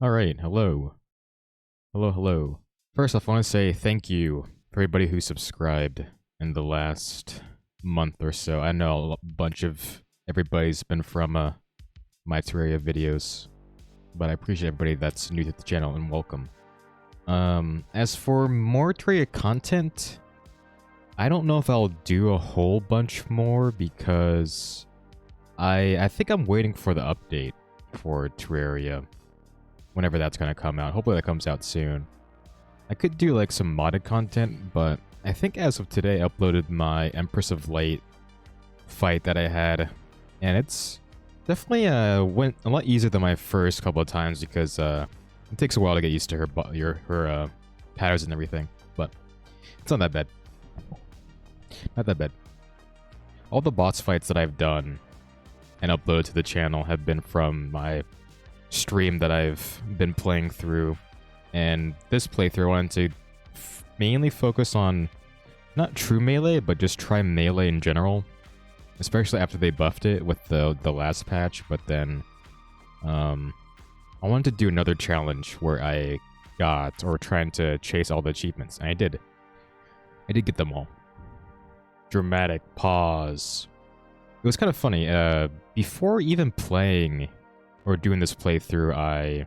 Alright, hello. Hello, hello. First off, I want to say thank you for everybody who subscribed in the last month or so. I know a bunch of everybody's been from my Terraria videos, but I appreciate everybody that's new to the channel and welcome. As for more Terraria content, I don't know if I'll do a whole bunch more because I think I'm waiting for the update for Terraria. Whenever that's gonna come out. Hopefully that comes out soon. I could do like some modded content, but I think as of today I uploaded my Empress of Light fight that I had, and it's definitely went a lot easier than my first couple of times because it takes a while to get used to her patterns and everything, but it's not that bad. Not that bad. All the boss fights that I've done and uploaded to the channel have been from my stream that I've been playing through, and this playthrough I wanted to mainly focus on not true melee, but just try melee in general, especially after they buffed it with the last patch. But then I wanted to do another challenge where I got, or trying to chase all the achievements, and I did get them all. Dramatic pause. It was kind of funny, before even playing or doing this playthrough, I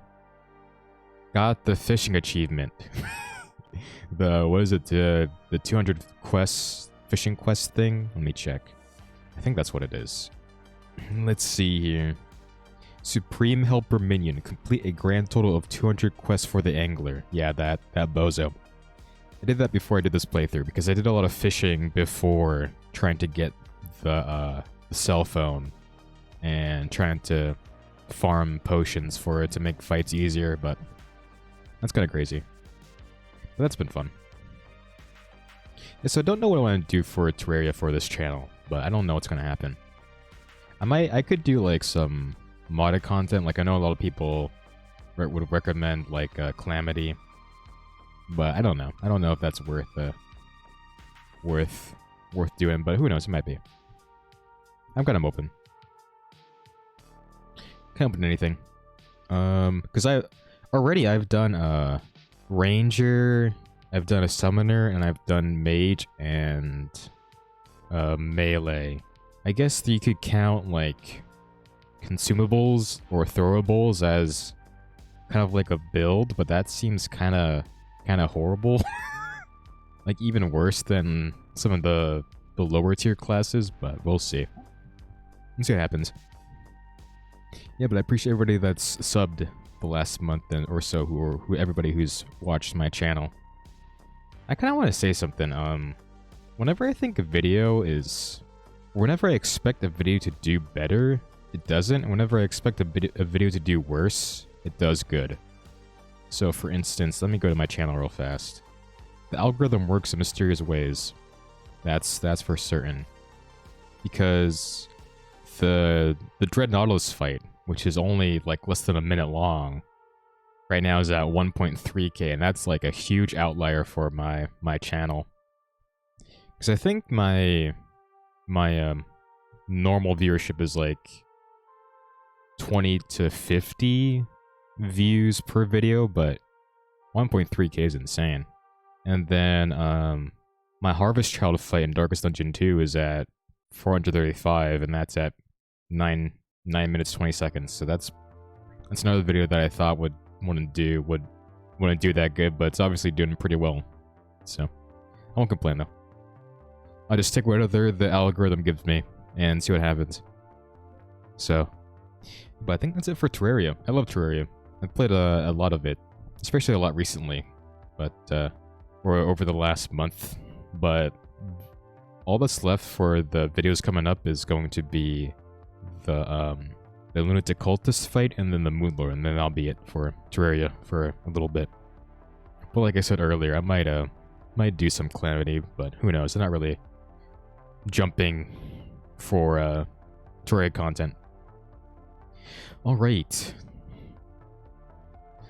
got the fishing achievement. What is it? The 200 quests, fishing quest thing? Let me check. I think that's what it is. Let's see here. Supreme Helper Minion. Complete a grand total of 200 quests for the angler. Yeah, that bozo. I did that before I did this playthrough because I did a lot of fishing before trying to get the cell phone and trying to farm potions for it to make fights easier, but that's kind of crazy. But that's been fun. Yeah, so I don't know what I want to do for Terraria for this channel, but I don't know what's going to happen. I could do like some modded content, like I know a lot of people would recommend like Calamity, but I don't know. I don't know if that's worth doing, but who knows, it might be. I'm kind of open. Can't open anything. Because I've done a ranger, I've done a summoner, and I've done mage and melee. I guess you could count like consumables or throwables as kind of like a build, but that seems kind of horrible. Like even worse than some of the lower tier classes, but we'll see. Let's see what happens. Yeah, but I appreciate everybody that's subbed the last month or so, who everybody who's watched my channel. I kind of want to say something. Whenever I think a video is, whenever I expect a video to do better, it doesn't. Whenever I expect a video to do worse, it does good. So, for instance, let me go to my channel real fast. The algorithm works in mysterious ways. That's for certain. Because the Dread Nautilus fight, which is only like less than a minute long, right now is at 1.3k, and that's like a huge outlier for my channel. Because I think my normal viewership is like 20 to 50 views per video, but 1.3k is insane. And then my Harvest Child fight in Darkest Dungeon 2 is at 435, and that's at 9 minutes 20 seconds. So that's another video that I thought wouldn't do that good, but it's obviously doing pretty well. So I won't complain though. I'll just take whatever the algorithm gives me and see what happens. So, but I think that's it for Terraria. I love Terraria. I've played a lot of it, especially a lot recently, but or over the last month. But all that's left for the videos coming up is going to be the Lunatic Cultist fight and then the Moonlord, and then that'll be it for Terraria for a little bit. But like I said earlier, I might do some Calamity, but who knows? I'm not really jumping for Terraria content. Alright.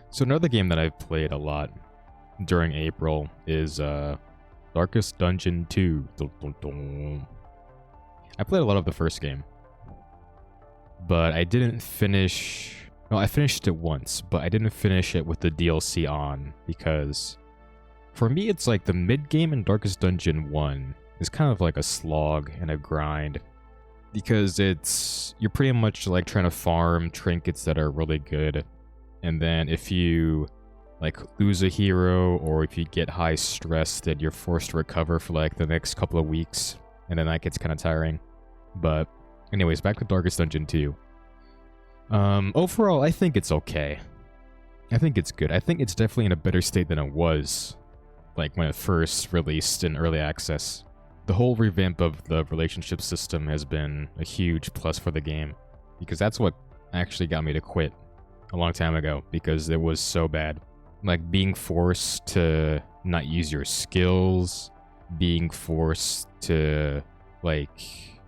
So another game that I've played a lot during April is Darkest Dungeon 2. I played a lot of the first game, but I didn't finish No, I finished it once, but I didn't finish it with the DLC on, because for me it's like the mid-game in Darkest Dungeon 1 is kind of like a slog and a grind, because you're pretty much like trying to farm trinkets that are really good, and then if you like lose a hero or if you get high stress, then you're forced to recover for like the next couple of weeks, and then that gets kind of tiring. But anyways, back to Darkest Dungeon 2. Overall, I think it's okay. I think it's good. I think it's definitely in a better state than it was, like, when it first released in early access. The whole revamp of the relationship system has been a huge plus for the game, because that's what actually got me to quit a long time ago, because it was so bad. Like, being forced to not use your skills, being forced to, like,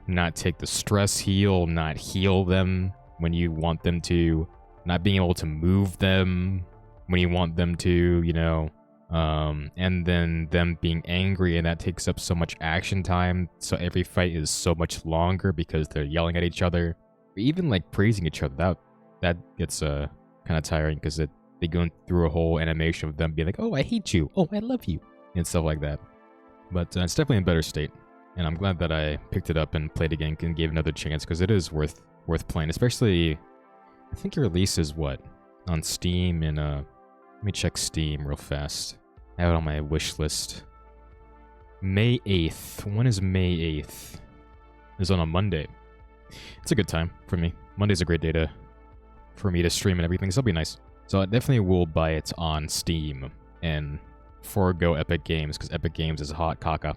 not take the stress heal, not heal them when you want them to, not being able to move them when you want them to, you know, and then them being angry, and that takes up so much action time, so every fight is so much longer because they're yelling at each other, or even like praising each other. That gets kind of tiring, because they go through a whole animation of them being like, oh, I hate you, oh, I love you, and stuff like that. But it's definitely in a better state, and I'm glad that I picked it up and played again and gave it another chance, because it is worth playing. Especially, I think it releases what on Steam in let me check Steam real fast. I have it on my wish list. May 8th. When is May 8th? It's on a Monday. It's a good time for me. Monday's a great day for me to stream and everything, so it'll be nice. So I definitely will buy it on Steam and forego Epic Games, because Epic Games is hot caca.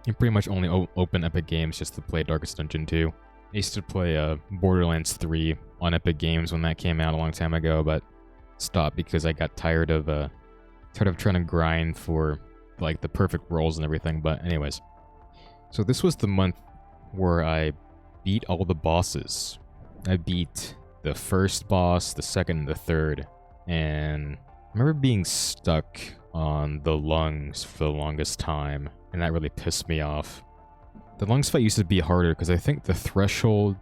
You pretty much only open Epic Games just to play Darkest Dungeon 2. I used to play Borderlands 3 on Epic Games when that came out a long time ago, but stopped because I got tired of trying to grind for like the perfect rolls and everything. But anyways, so this was the month where I beat all the bosses. I beat the first boss, the second, and the third, and I remember being stuck on the lungs for the longest time, and that really pissed me off. The lungs fight used to be harder because I think the threshold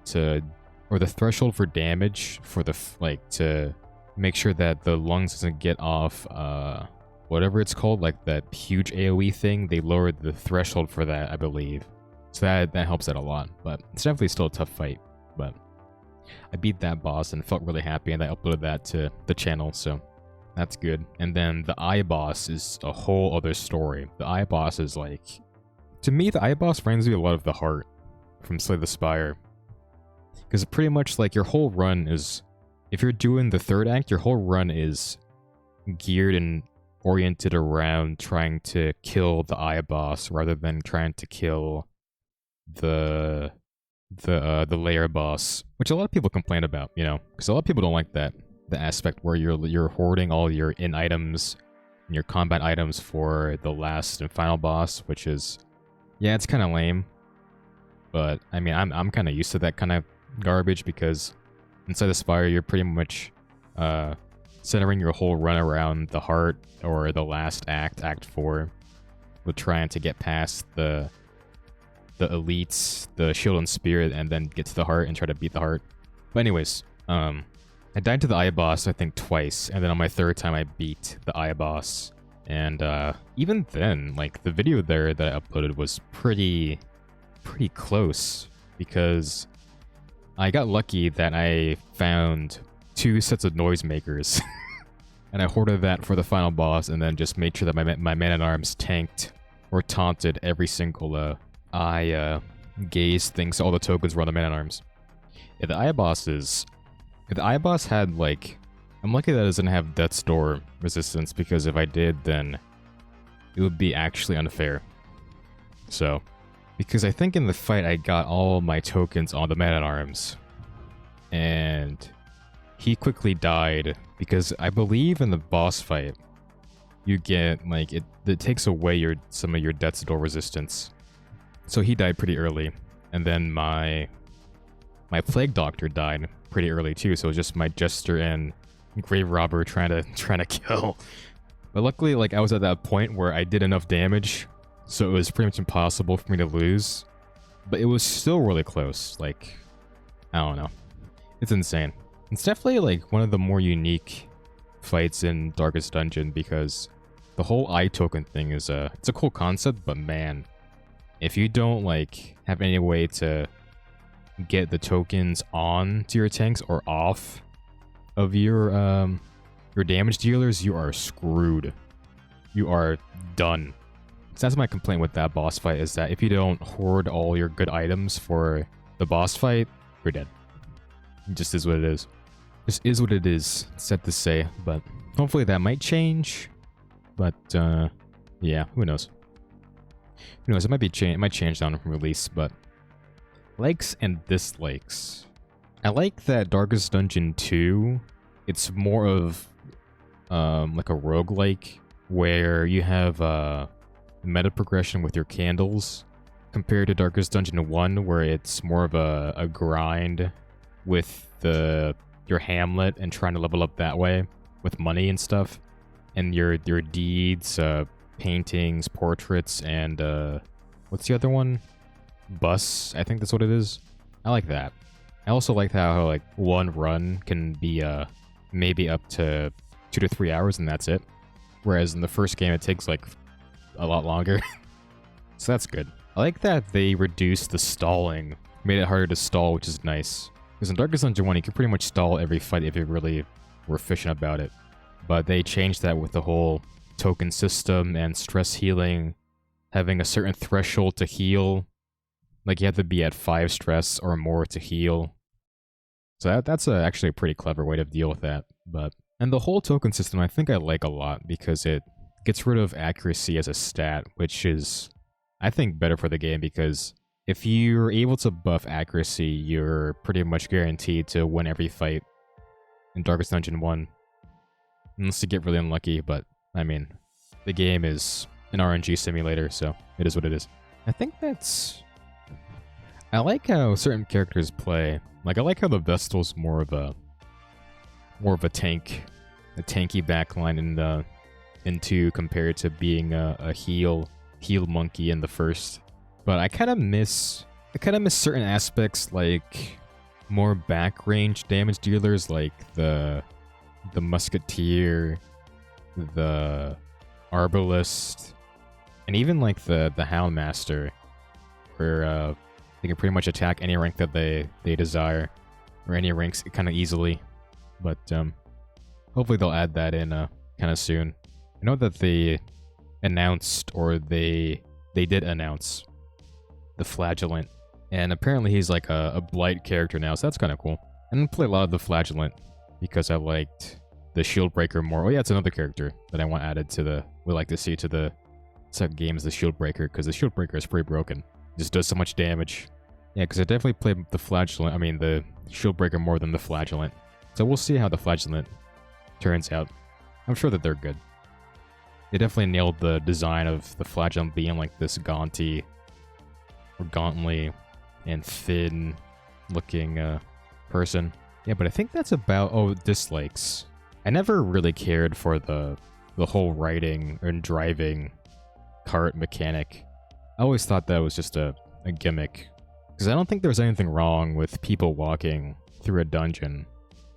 for damage for to make sure that the lungs doesn't get off whatever it's called, like that huge AoE thing, they lowered the threshold for that, I believe. So that helps out a lot, but it's definitely still a tough fight. But I beat that boss and felt really happy, and I uploaded that to the channel, so that's good. And then the Eye Boss is a whole other story. The Eye Boss is like, to me, the Eye Boss reminds me a lot of the Heart from Slay the Spire. Because pretty much like your whole run is, if you're doing the third act, your whole run is geared and oriented around trying to kill the Eye Boss rather than trying to kill the layer boss, which a lot of people complain about, you know, because a lot of people don't like that, the aspect where you're hoarding all your in items and your combat items for the last and final boss, which is, yeah, it's kind of lame. But I mean, I'm kind of used to that kind of garbage, because inside the Spire you're pretty much centering your whole run around the Heart, or the last act, Act 4, with trying to get past the elites, the Shield and Spear, and then get to the Heart and try to beat the Heart. But anyways, I died to the Eye Boss, I think, twice, and then on my third time I beat the Eye Boss. And even then, like, the video there that I uploaded was pretty close, because I got lucky that I found 2 sets of noisemakers, and I hoarded that for the final boss, and then just made sure that my man-at-arms tanked or taunted every single eye gaze thing, so all the tokens were on the man-at-arms. Yeah, the Eye Boss is... If the Eye Boss had, like... I'm lucky that it doesn't have Death's Door resistance, because if I did, then it would be actually unfair. So, because I think in the fight I got all my tokens on the man-at-arms, and he quickly died, because I believe in the boss fight, you get, like, it takes away some of your Death's Door resistance. So he died pretty early, and then my Plague Doctor died pretty early too, so it was just my Jester and Grave Robber trying to kill. But luckily, like, I was at that point where I did enough damage, so it was pretty much impossible for me to lose. But it was still really close, like, I don't know. It's insane. It's definitely like one of the more unique fights in Darkest Dungeon because the whole eye token thing is it's a cool concept, but man, if you don't like have any way to get the tokens on to your tanks or off of your damage dealers, you are screwed. You are done. So that's my complaint with that boss fight, is that if you don't hoard all your good items for the boss fight, you're dead. It just is what it is. Just is what it is, sad to say, but hopefully that might change. But yeah, who knows? Who knows? It might change on release, but likes and dislikes. I like that Darkest Dungeon 2. It's more of like a roguelike where you have meta progression with your candles compared to Darkest Dungeon 1 where it's more of a grind with your hamlet and trying to level up that way with money and stuff. And your deeds, paintings, portraits, and what's the other one? Bus, I think that's what it is. I like that. I also like how like one run can be maybe up to 2 to 3 hours and that's it. Whereas in the first game it takes like a lot longer. So that's good. I like that they reduced the stalling, made it harder to stall, which is nice. Because in Darkest Dungeon 1 you can pretty much stall every fight if you really were efficient about it. But they changed that with the whole token system and stress healing, having a certain threshold to heal. Like you have to be at 5 stress or more to heal. So that's actually a pretty clever way to deal with that. And the whole token system I think I like a lot because it gets rid of accuracy as a stat, which is, I think, better for the game because if you're able to buff accuracy, you're pretty much guaranteed to win every fight in Darkest Dungeon 1. Unless you get really unlucky, but, I mean, the game is an RNG simulator, so it is what it is. I think that's... I like how certain characters play. Like, I like how the Vestal's more of a tanky backline in 2 compared to being a heal monkey in the first. But I kind of miss certain aspects, like more back range damage dealers, like the Musketeer, the Arbalist, and even like the Houndmaster, where they can pretty much attack any rank that they desire, or any ranks kind of easily. But hopefully they'll add that in kind of soon. I know that they announced, or they did announce, the Flagellant, and apparently he's like a Blight character now, so that's kind of cool. I didn't play a lot of the Flagellant because I liked the Shieldbreaker more. Oh yeah, it's another character that I want added to would like to see to the second game is the Shieldbreaker, because the Shieldbreaker is pretty broken. It just does so much damage. Yeah, because I definitely played the Shieldbreaker more than the Flagellant. So we'll see how the Flagellant turns out. I'm sure that they're good. They definitely nailed the design of the Flagellant being like this gauntly and thin looking person. Yeah, but I think that's about... Oh, dislikes. I never really cared for the whole riding and driving cart mechanic. I always thought that was just a gimmick. Because I don't think there's anything wrong with people walking through a dungeon,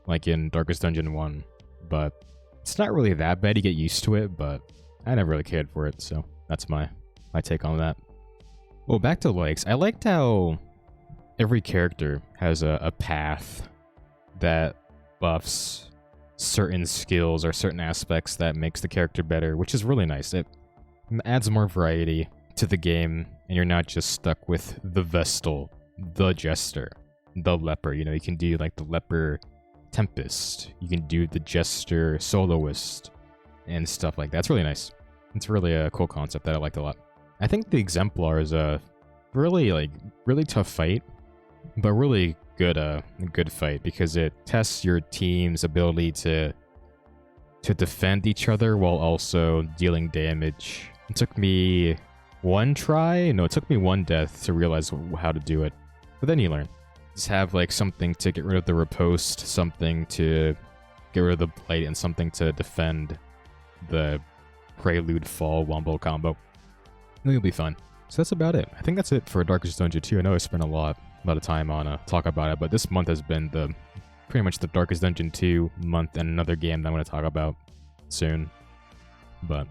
like in Darkest Dungeon 1. But it's not really that bad, you get used to it, but I never really cared for it, so that's my take on that. Well, back to likes. I liked how every character has a path that buffs certain skills or certain aspects that makes the character better, which is really nice. It adds more variety to the game, and you're not just stuck with the Vestal, the Jester, the Leper. You know, you can do like the Leper Tempest, you can do the Jester Soloist, and stuff like that. It's really nice. It's really a cool concept that I liked a lot. I think the Exemplar is a really tough fight, but really good fight because it tests your team's ability to defend each other while also dealing damage. It took me one death to realize how to do it, but then you learn. Just have like something to get rid of the riposte, something to get rid of the blight, and something to defend the Prelude Fall Wombo combo. I think it'll be fun. So that's about it. I think that's it for Darkest Dungeon 2. I know I spent a lot of time on talk about it, but this month has been the pretty much the Darkest Dungeon 2 month and another game that I'm going to talk about soon. But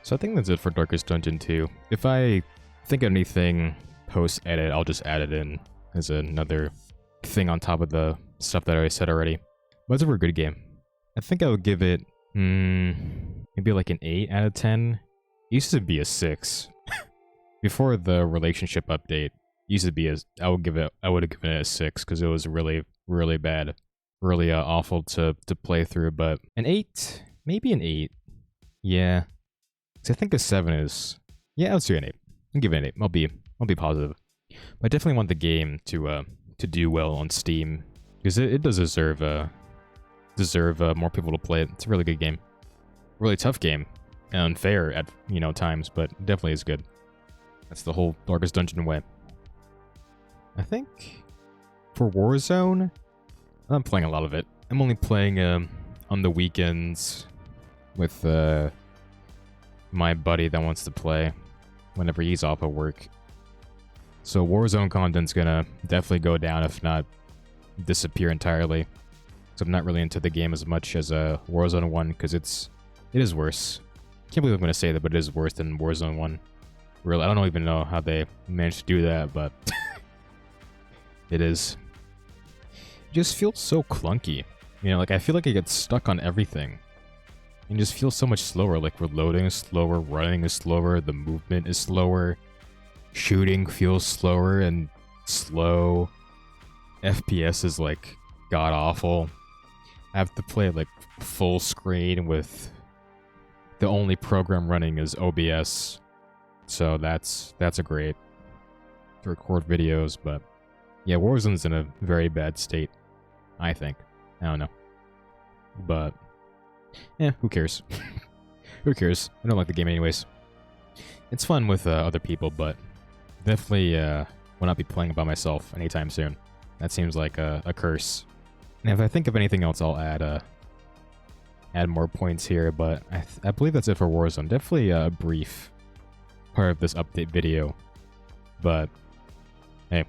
so I think that's it for Darkest Dungeon 2. If I think of anything post-edit, I'll just add it in as another thing on top of the stuff that I said already. But it's a very good game. I think I would give it maybe like an 8 out of 10. It used to be a 6. Before the relationship update, used to be I would have given it a 6 because it was really, really bad. Really awful to play through, but an 8? Maybe an 8. Yeah. I think a 7 is... Yeah, I'll do an 8. I'll give it an 8. I'll be positive. But I definitely want the game to do well on Steam. Because it does deserve more people to play it. It's a really good game. Really tough game. And unfair at, times, but definitely is good. That's the whole Darkest Dungeon way. I think for Warzone, I'm playing a lot of it. I'm only playing on the weekends with my buddy that wants to play whenever he's off of work. So Warzone content's gonna definitely go down, if not disappear entirely. So I'm not really into the game as much as Warzone 1, because it is worse. Can't believe I'm gonna say that, but it is worse than Warzone 1. Really, I don't even know how they managed to do that, but it is. It just feels so clunky. Like I feel like I get stuck on everything. And just feels so much slower. Like reloading is slower, running is slower, the movement is slower, shooting feels slower and slow. FPS is like god awful. I have to play like full screen with the only program running is OBS. So that's a great to record videos, but yeah, Warzone's in a very bad state, I think. I don't know. But who cares? Who cares? I don't like the game anyways. It's fun with other people, but definitely will not be playing it by myself anytime soon. That seems like a curse. And if I think of anything else, I'll add more points here, but I believe that's it for Warzone. Definitely a brief part of this update video, but hey, it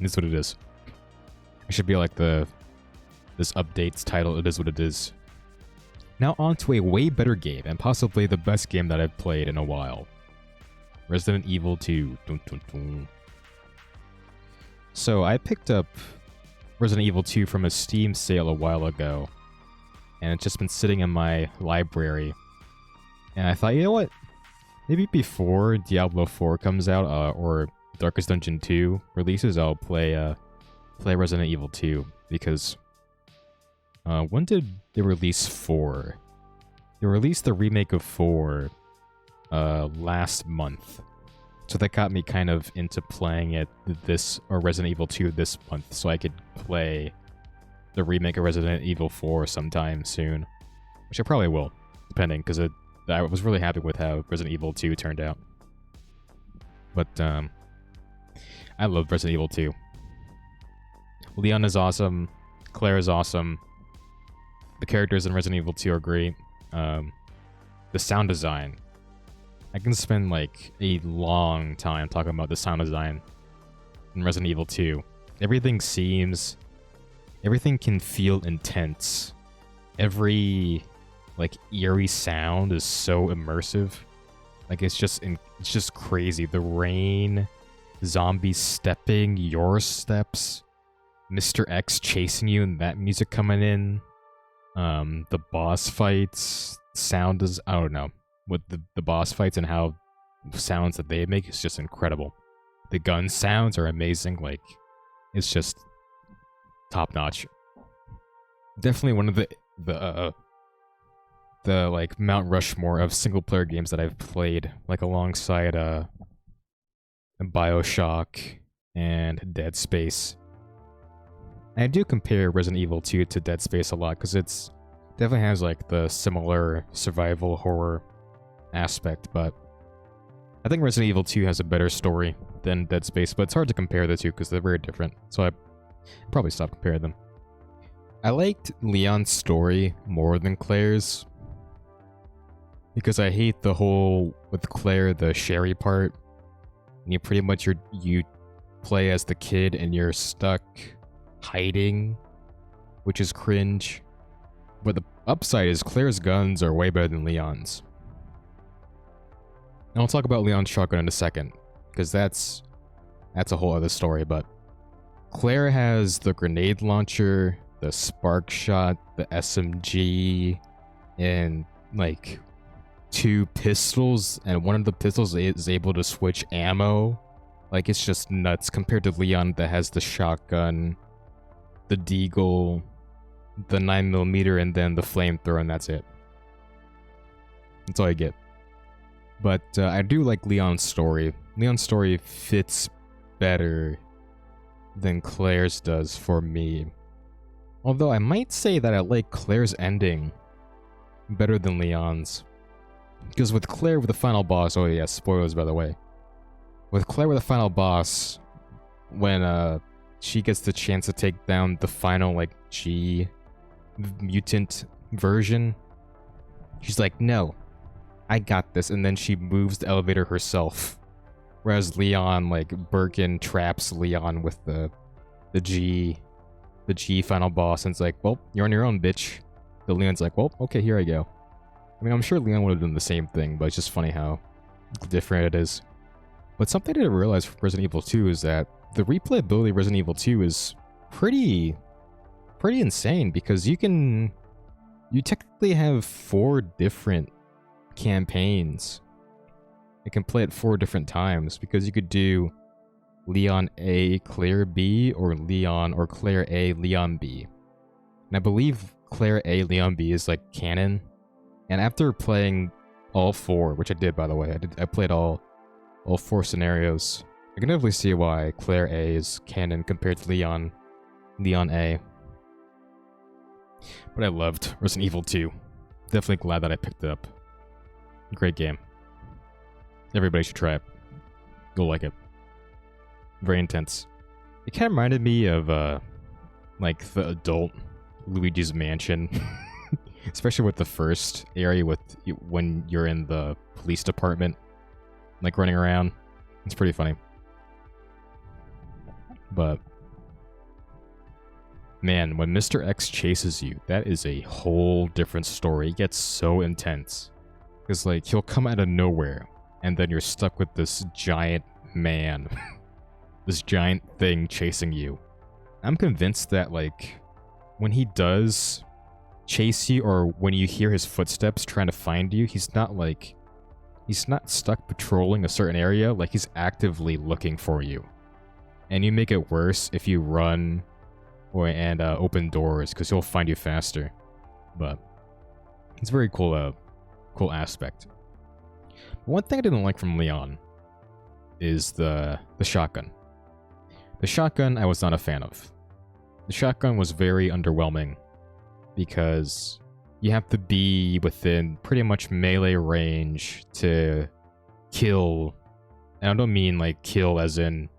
is what it is. It should be like this update's title, it is what it is. Now on to a way better game, and possibly the best game that I've played in a while. Resident Evil 2. Dun, dun, dun. So I picked up Resident Evil 2 from a Steam sale a while ago, and it's just been sitting in my library. And I thought, you know what? Maybe before Diablo 4 comes out, or Darkest Dungeon 2 releases, I'll play Resident Evil 2, because when did they release 4? They released the remake of 4 last month. So that got me kind of into playing it or Resident Evil 2 this month, so I could play the remake of Resident Evil 4 sometime soon. Which I probably will, depending, because I was really happy with how Resident Evil 2 turned out. But I love Resident Evil 2. Leon is awesome. Claire is awesome. The characters in Resident Evil 2 are great. The sound design. I can spend like a long time talking about the sound design in Resident Evil 2. Everything can feel intense. Every like eerie sound is so immersive. Like it's just crazy. The rain, zombies stepping, your steps, Mr. X chasing you, and that music coming in. The boss fights, sound is, I don't know, with the boss fights and how sounds that they make is just incredible. The gun sounds are amazing. Like it's just top notch. Definitely one of the like Mount Rushmore of single player games that I've played, like alongside BioShock and Dead Space. I do compare Resident Evil 2 to Dead Space a lot, because it's definitely has like the similar survival horror aspect, but I think Resident Evil 2 has a better story than Dead Space, but it's hard to compare the two because they're very different, so I probably stop comparing them. I liked Leon's story more than Claire's, because I hate the whole, with Claire, the Sherry part, and you pretty much you play as the kid and you're stuck hiding which is cringe. But the upside is Claire's guns are way better than Leon's. And I'll talk about Leon's shotgun in a second, because that's a whole other story, but Claire has the grenade launcher, the spark shot, the SMG, and like 2 pistols, and one of the pistols is able to switch ammo. Like, it's just nuts compared to Leon that has the shotgun, the deagle, the 9mm, and then the flamethrower, and that's it. That's all I get. But I do like Leon's story. Leon's story fits better than Claire's does for me. Although I might say that I like Claire's ending better than Leon's. Because with Claire with the final boss, oh yeah, spoilers by the way. With Claire with the final boss, when she gets the chance to take down the final like G mutant version, she's like, no, I got this, and then she moves the elevator herself. Whereas Leon, like, Birkin traps Leon with the G final boss, and it's like, well, you're on your own, bitch. The Leon's like, well, okay, here I go. I mean, I'm sure Leon would have done the same thing, but it's just funny how different it is. But something I didn't realize from Resident Evil 2 is that the replayability of Resident Evil 2 is pretty insane, because you technically have 4 different campaigns. You can play it 4 different times, because you could do Leon A, Claire B, or Claire A, Leon B. And I believe Claire A, Leon B is like canon. And after playing all 4, which I did by the way, I played all 4 scenarios, I can definitely see why Claire A is canon compared to Leon A. But I loved Resident Evil 2. Definitely glad that I picked it up. Great game. Everybody should try it. You'll like it. Very intense. It kind of reminded me of, like, the adult Luigi's Mansion. Especially with the first area when you're in the police department. Like, running around. It's pretty funny. But man, when Mr. X chases you, that is a whole different story. It gets so intense. Because, like, he'll come out of nowhere, and then you're stuck with this giant man. This giant thing chasing you. I'm convinced that, like, when he does chase you, or when you hear his footsteps trying to find you, he's not stuck patrolling a certain area, like, he's actively looking for you. And you make it worse if you run and open doors, because he'll find you faster. But it's a very cool aspect. One thing I didn't like from Leon is the shotgun. The shotgun I was not a fan of. The shotgun was very underwhelming because you have to be within pretty much melee range to kill. And I don't mean like kill as in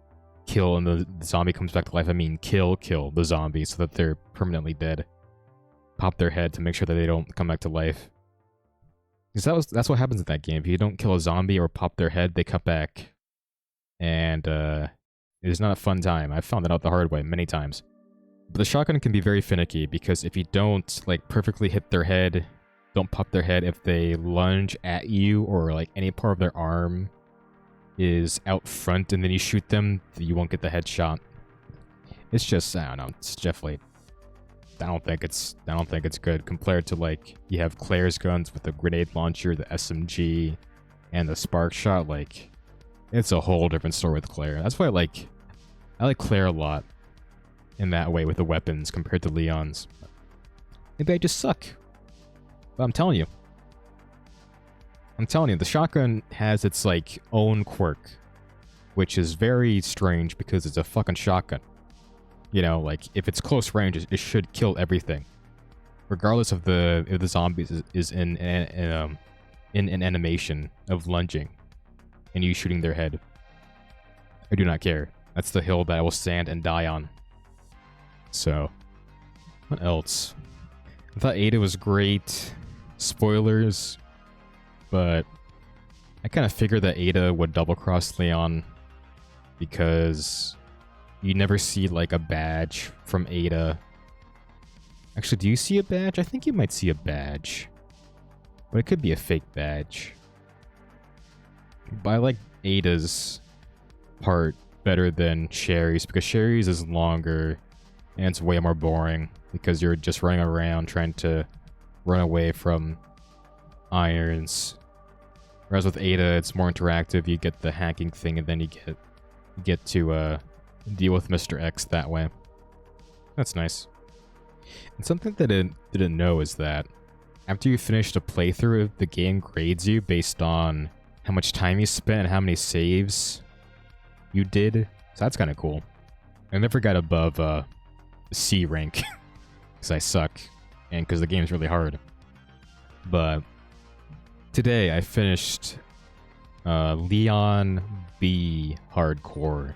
kill and the zombie comes back to life. I mean kill the zombie so that they're permanently dead. Pop their head to make sure that they don't come back to life. Because that's what happens in that game. If you don't kill a zombie or pop their head, they come back. And it's not a fun time. I've found that out the hard way many times. But the shotgun can be very finicky, because if you don't like perfectly hit their head, don't pop their head, if they lunge at you or like any part of their arm is out front and then you shoot them, you won't get the headshot. It's just, I don't know, it's definitely, I don't think it's good compared to like you have Claire's guns with the grenade launcher, the SMG, and the spark shot. Like, it's a whole different story with Claire. That's why I like Claire a lot in that way with the weapons compared to Leon's. Maybe I just suck. But I'm telling you, the shotgun has its like own quirk, which is very strange because it's a fucking shotgun. You know, like if it's close range, it should kill everything, regardless of if the zombies is in an animation of lunging and you shooting their head. I do not care. That's the hill that I will stand and die on. So, what else? I thought Ada was great. Spoilers. But I kind of figured that Ada would double-cross Leon because you never see, like, a badge from Ada Actually, do you see a badge? I think you might see a badge. But it could be a fake badge. But I like Ada's part better than Sherry's, because Sherry's is longer and it's way more boring because you're just running around trying to run away from irons. Whereas with Ada, it's more interactive. You get the hacking thing, and then you get to deal with Mr. X that way. That's nice. And something that I didn't know is that after you finish a playthrough, the game grades you based on how much time you spent and how many saves you did. So that's kind of cool. I never got above C rank because I suck and because the game's really hard. But today I finished Leon B hardcore,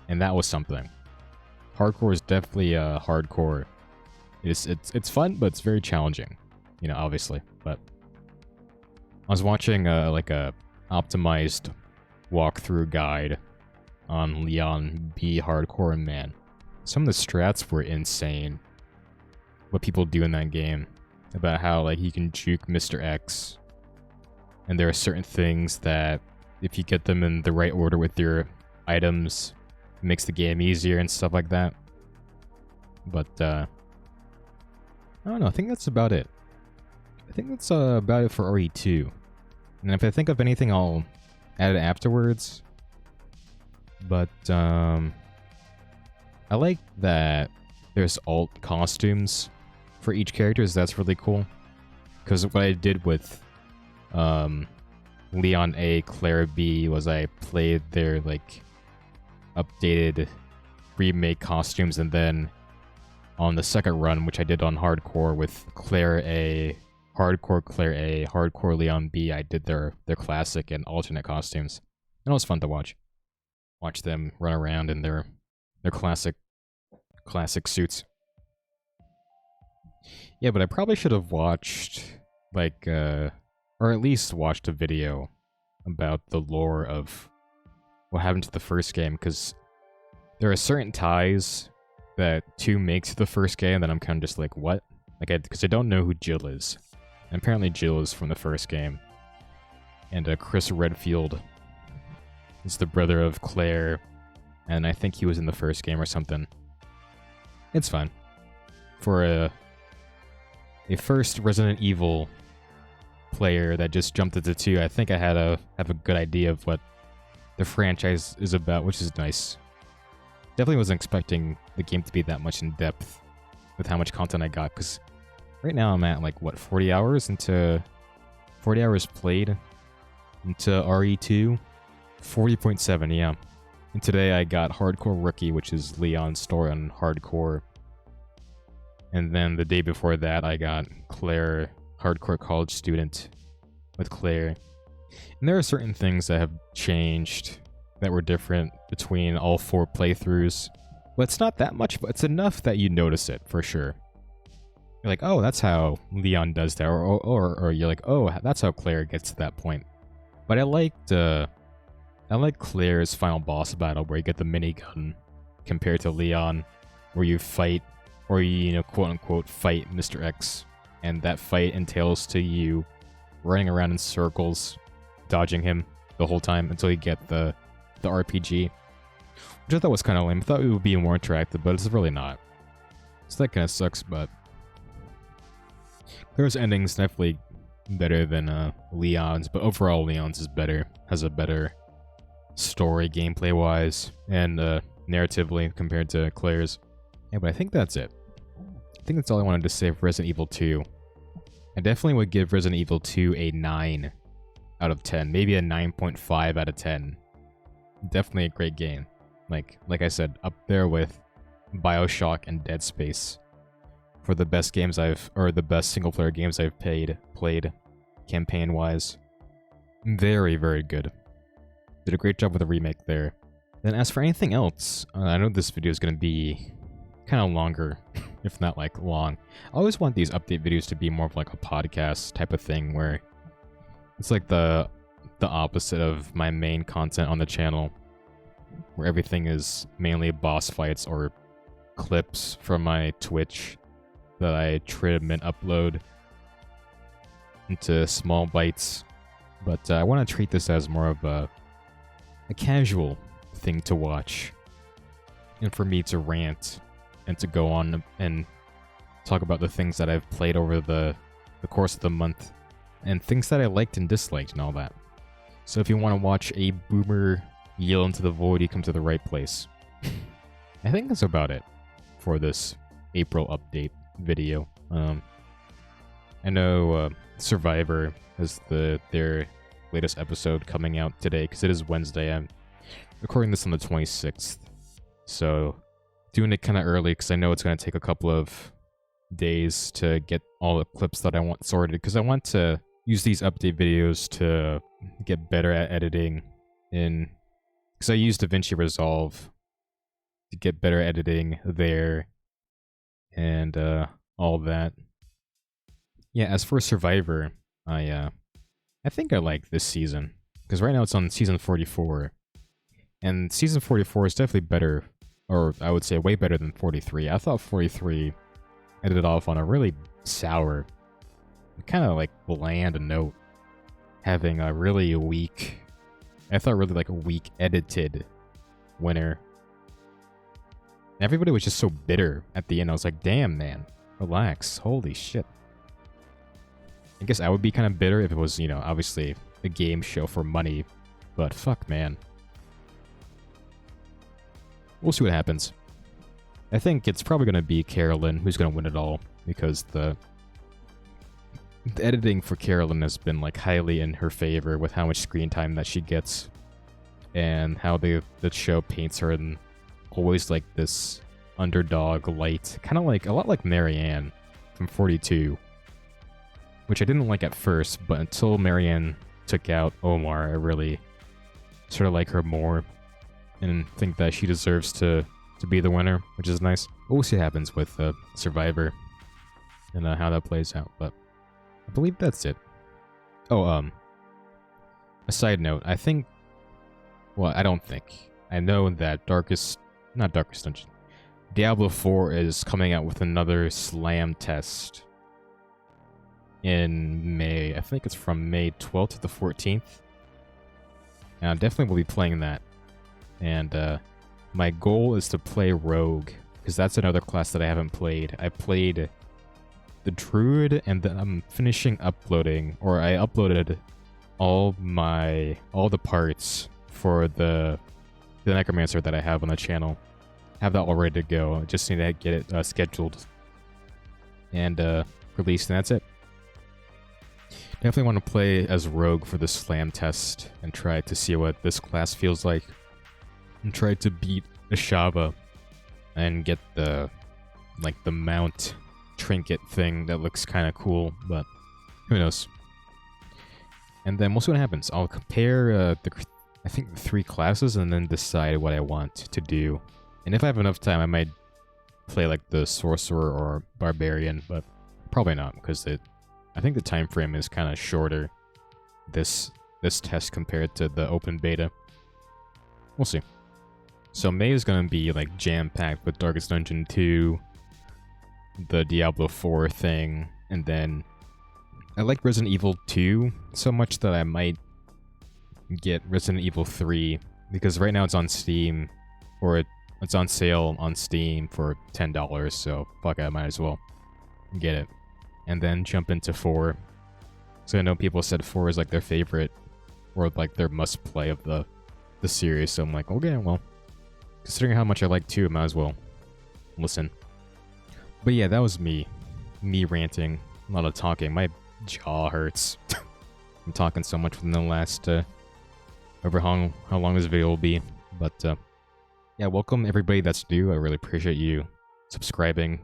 and that was something. Hardcore is definitely hardcore. It's fun, but it's very challenging, you know, obviously. But I was watching like a optimized walkthrough guide on Leon B hardcore, and man, some of the strats were insane. What people do in that game, about how like you can juke Mr. X, and there are certain things that if you get them in the right order with your items, it makes the game easier and stuff like that. But I don't know, I think that's about it. I think that's about it for RE2. And if I think of anything, I'll add it afterwards. But I like that there's alt costumes for each character, so that's really cool. Because what I did with Leon A, Claire B was I played their like updated remake costumes, and then on the second run, which I did on hardcore with Claire A, hardcore Claire A, hardcore Leon B, I did their classic and alternate costumes. And it was fun to watch. Watch them run around in their classic suits. Yeah, but I probably should have watched like or at least watched a video about the lore of what happened to the first game, because there are certain ties that 2 makes to the first game that I'm kind of just like, what? Like, because I don't know who Jill is. And apparently Jill is from the first game. And Chris Redfield is the brother of Claire, and I think he was in the first game or something. It's fine. For a first Resident Evil player that just jumped into 2, I think I have a good idea of what the franchise is about, which is nice. Definitely wasn't expecting the game to be that much in depth with how much content I got, because right now I'm at like, what, 40 hours played into RE2? 40.7, yeah. And today I got Hardcore Rookie, which is Leon's story on Hardcore. And then the day before that I got Claire, Hardcore College Student with Claire. And there are certain things that have changed that were different between all 4 playthroughs. But it's not that much, but it's enough that you notice it, for sure. You're like, oh, that's how Leon does that, or you're like, oh, that's how Claire gets to that point. But I like Claire's final boss battle where you get the minigun compared to Leon, where you fight, or you know, quote unquote, fight Mr. X, and that fight entails to you running around in circles, dodging him the whole time until you get the RPG, which I thought was kind of lame. I thought it would be more interactive, but it's really not. So that kind of sucks, but Claire's ending's definitely better than Leon's, but overall Leon's is better, has a better story gameplay-wise and narratively compared to Claire's. Yeah, but I think that's it. I think that's all I wanted to say for Resident Evil 2. I definitely would give Resident Evil 2 a 9 out of 10, maybe a 9.5 out of 10. Definitely a great game. Like I said, up there with BioShock and Dead Space for the best games the best single-player games I've played campaign-wise. Very, very good. Did a great job with the remake there. Then as for anything else, I know this video is going to be kind of longer, if not like long. I always want these update videos to be more of like a podcast type of thing, where it's like the opposite of my main content on the channel, where everything is mainly boss fights or clips from my Twitch that I trim and upload into small bites. But I want to treat this as more of a casual thing to watch. And for me to rant and to go on and talk about the things that I've played over the course of the month. And things that I liked and disliked and all that. So if you want to watch a boomer yell into the void, you come to the right place. I think that's about it for this April update video. I know Survivor has their latest episode coming out today, because it is Wednesday. I'm recording this on the 26th. So doing it kind of early, because I know it's going to take a couple of days to get all the clips that I want sorted, because I want to use these update videos to get better at editing because I use DaVinci Resolve to get better editing there and all that. Yeah, as for Survivor, I think I like this season, because right now it's on season 44, and season 44 is definitely better, or I would say way better than 43. I thought 43 ended off on a really sour, kind of like bland note, having a really weak, I thought really like a weak edited winner. Everybody was just so bitter at the end. I was like, damn, man, relax, holy shit. I guess I would be kind of bitter if it was, obviously a game show for money, but fuck, man. We'll see what happens. I think it's probably going to be Carolyn who's going to win it all, because the editing for Carolyn has been like highly in her favor with how much screen time that she gets, and how the show paints her in always like this underdog light, kind of like a lot like Marianne from 42, which I didn't like at first, but until Marianne took out Omar, I really sort of like her more and think that she deserves to be the winner, which is nice. We'll see what happens with Survivor and how that plays out, but I believe that's it. Oh, a side note, I think, well, I don't think, I know that not Darkest Dungeon, Diablo 4 is coming out with another slam test in May. I think it's from May 12th to the 14th. And I definitely will be playing that. And my goal is to play Rogue, because that's another class that I haven't played. I played the Druid, and then I'm finishing uploading, or I uploaded all the parts for the Necromancer that I have on the channel. Have that all ready to go. I just need to get it scheduled and released, and that's it. Definitely want to play as Rogue for the slam test and try to see what this class feels like. And try to beat Ashava and get the mount trinket thing that looks kind of cool, but who knows. And then we'll see what happens. I'll compare I think the 3 classes and then decide what I want to do. And if I have enough time, I might play like the Sorcerer or Barbarian, but probably not, because I think the time frame is kind of shorter this test compared to the open beta. We'll see. So May is going to be like jam-packed with Darkest Dungeon 2, the Diablo 4 thing, and then I like Resident Evil 2 so much that I might get Resident Evil 3, because right now it's on Steam, or it's on sale on Steam for $10, so fuck it, I might as well get it. And then jump into 4. So I know people said 4 is like their favorite, or like their must-play of the series, so I'm like, okay, well, considering how much I like 2, I might as well listen. But yeah, that was me ranting, a lot of talking. My jaw hurts. I'm talking so much within the last, over how long this video will be. But, yeah, welcome everybody that's new. I really appreciate you subscribing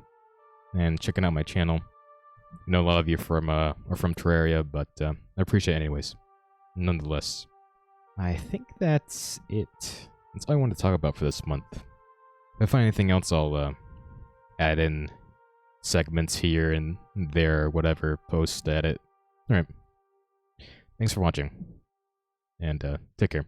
and checking out my channel. I know a lot of you are from Terraria, but I appreciate it anyways. Nonetheless, I think that's it. That's all I wanted to talk about for this month. If I find anything else, I'll add in segments here and there, whatever, post, edit. Alright. Thanks for watching. And take care.